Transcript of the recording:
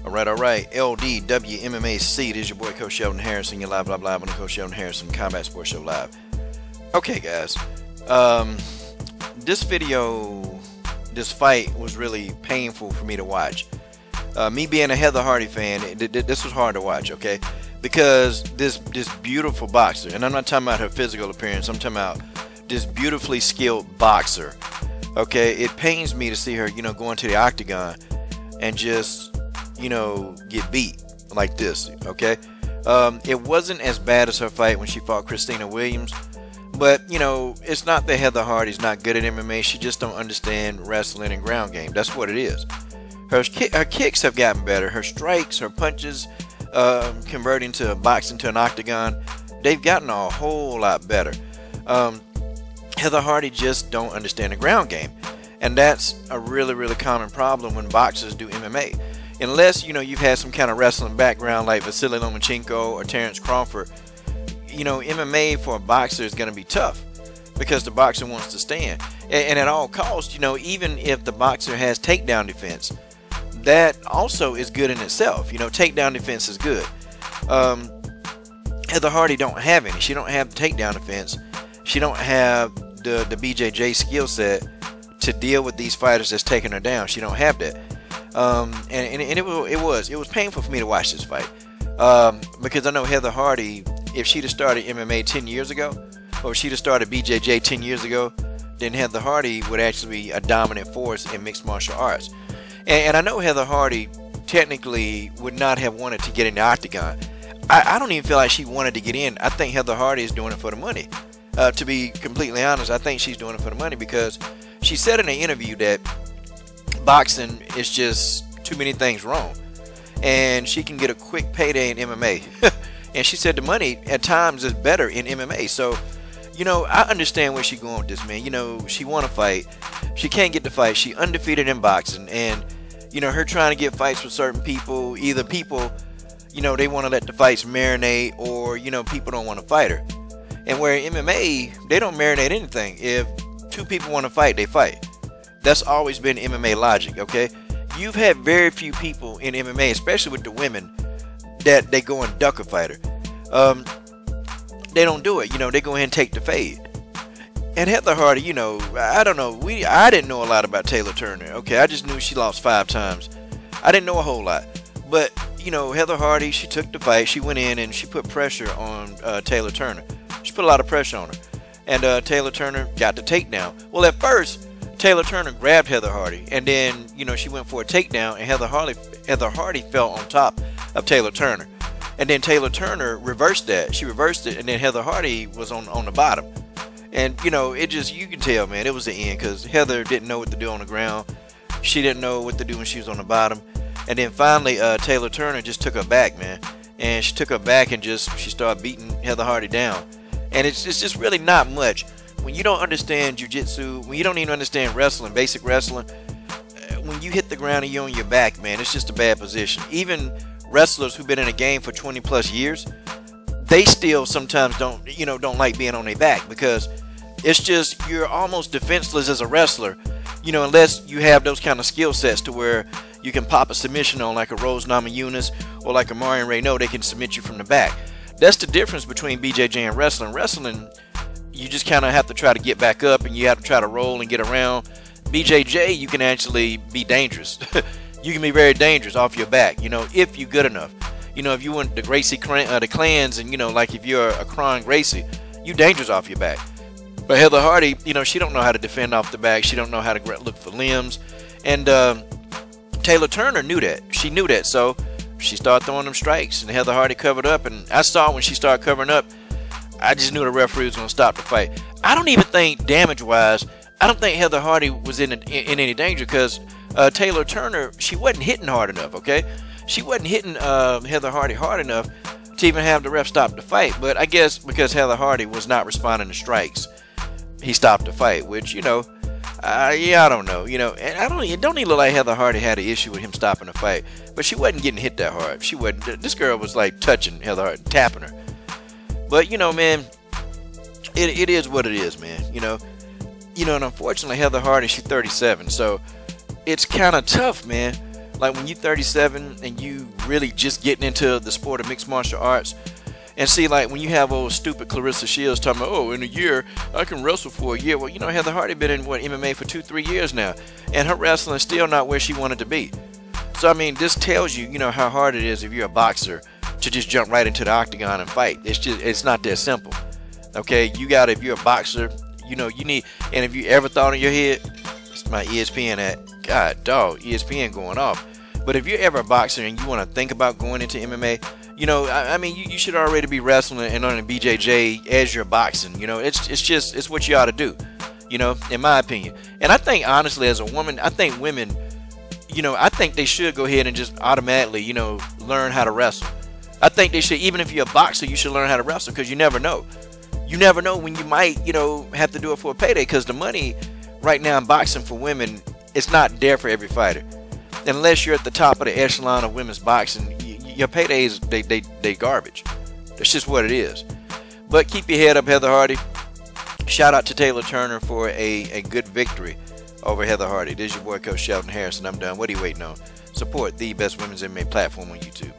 All right. LDWMMAC. This is your boy Coach Sheldon Harrison. You're live on the Coach Sheldon Harrison Combat Sports Show Live. Okay, guys. This fight was really painful for me to watch. Me being a Heather Hardy fan, this was hard to watch. Okay, because this beautiful boxer, and I'm not talking about her physical appearance. I'm talking about this beautifully skilled boxer. Okay, it pains me to see her, go into the octagon and just, get beat like this. Okay, it wasn't as bad as her fight when she fought Christina Williams, but it's not that Heather Hardy's not good at MMA. She just don't understand wrestling and ground game. That's what it is. Her kicks have gotten better. Her strikes, her punches, converting to boxing to an octagon, they've gotten a whole lot better. Heather Hardy just don't understand the ground game, and that's a really common problem when boxers do MMA. Unless you've had some kind of wrestling background like Vasily Lomachenko or Terrence Crawford, MMA for a boxer is going to be tough because the boxer wants to stand, and at all costs, even if the boxer has takedown defense, that also is good in itself. Takedown defense is good. Heather Hardy don't have any. She don't have the takedown defense. She don't have the BJJ skill set to deal with these fighters that's taking her down. She don't have that. And it was painful for me to watch this fight, because I know Heather Hardy, if she'd have started MMA 10 years ago, or if she'd have started BJJ 10 years ago, then Heather Hardy would actually be a dominant force in mixed martial arts. And I know Heather Hardy technically would not have wanted to get in the octagon. I don't even feel like she wanted to get in. I think Heather Hardy is doing it for the money. To be completely honest, I think she's doing it for the money because she said in an interview that boxing is just too many things wrong, and she can get a quick payday in MMA. And she said the money at times is better in MMA. So, I understand where she's going with this, man. She won a fight. She can't get the fight. She undefeated in boxing, and her trying to get fights with certain people, either people, they want to let the fights marinate, or people don't want to fight her. And where in MMA, they don't marinate anything. If two people want to fight, they fight. That's always been MMA logic, okay? You've had very few people in MMA, especially with the women, that they go and duck a fighter. They don't do it. They go ahead and take the fade. And Heather Hardy, I don't know. I didn't know a lot about Taylor Turner, okay? I just knew she lost 5 times. I didn't know a whole lot. But, Heather Hardy, she took the fight. She went in and she put pressure on Taylor Turner. She put a lot of pressure on her, and Taylor Turner got the takedown. Well, at first, Taylor Turner grabbed Heather Hardy, and then she went for a takedown, and Heather Hardy fell on top of Taylor Turner, and then Taylor Turner reversed that. She reversed it, and then Heather Hardy was on the bottom, and it just, you can tell, man, it was the end because Heather didn't know what to do on the ground. She didn't know what to do when she was on the bottom, and then finally Taylor Turner just took her back, man, and she took her back and she started beating Heather Hardy down. And it's just really not much. When you don't understand jiu-jitsu, when you don't even understand wrestling, basic wrestling, when you hit the ground and you're on your back, man, it's just a bad position. Even wrestlers who've been in a game for 20 plus years, they still sometimes don't like being on their back, because it's just, you're almost defenseless as a wrestler, unless you have those kind of skill sets to where you can pop a submission on like a Rose Namajunas or like a Marion Renault. They can submit you from the back. That's the difference between BJJ and wrestling. Wrestling, you just kind of have to try to get back up, and you have to try to roll and get around. BJJ, you can actually be dangerous. You can be very dangerous off your back, if you're good enough. If you want the Gracie the clans, and like if you're a Kron Gracie, you dangerous off your back. But Heather Hardy, she don't know how to defend off the back. She don't know how to look for limbs. And Taylor Turner knew that. She knew that, so she started throwing them strikes, and Heather Hardy covered up. And I saw when she started covering up, I just knew the referee was going to stop the fight. I don't even think, damage-wise, I don't think Heather Hardy was in any danger, because Taylor Turner, she wasn't hitting hard enough, okay? She wasn't hitting Heather Hardy hard enough to even have the ref stop the fight. But I guess because Heather Hardy was not responding to strikes, he stopped the fight, which, yeah, I don't know, and it don't even look like Heather Hardy had an issue with him stopping the fight, but she wasn't getting hit that hard. She wasn't. This girl was like touching Heather Hardy, tapping her. But man, it is what it is, man. And unfortunately, Heather Hardy, she's 37, so it's kind of tough, man. Like when you 37 and you really just getting into the sport of mixed martial arts, and see, like when you have old stupid Clarissa Shields talking about, oh, in a year I can wrestle for a year. Well, you know, Heather Hardy been in MMA for 2-3 years now, and her wrestling is still not where she wanted to be. So I mean, this tells you, you know, how hard it is if you're a boxer to just jump right into the octagon and fight. It's not that simple. Okay, you got, if you're a boxer, you know, you need, and if you ever thought in your head, it's my ESPN at, God dog, ESPN going off. But if you're ever a boxer and you want to think about going into MMA, you know, I mean, you should already be wrestling and on the BJJ as you're boxing. You know, it's what you ought to do, you know, in my opinion. And I think, honestly, as a woman, I think women, you know, I think they should go ahead and just automatically, you know, learn how to wrestle. I think they should, even if you're a boxer, you should learn how to wrestle, because you never know. You never know when you might, you know, have to do it for a payday, because the money right now in boxing for women, it's not there for every fighter. Unless you're at the top of the echelon of women's boxing, your paydays, they garbage. That's just what it is. But keep your head up, Heather Hardy. Shout out to Taylor Turner for a good victory over Heather Hardy. This is your boy, Coach Sheldon Harrison. I'm done. What are you waiting on? Support the best women's MMA platform on YouTube.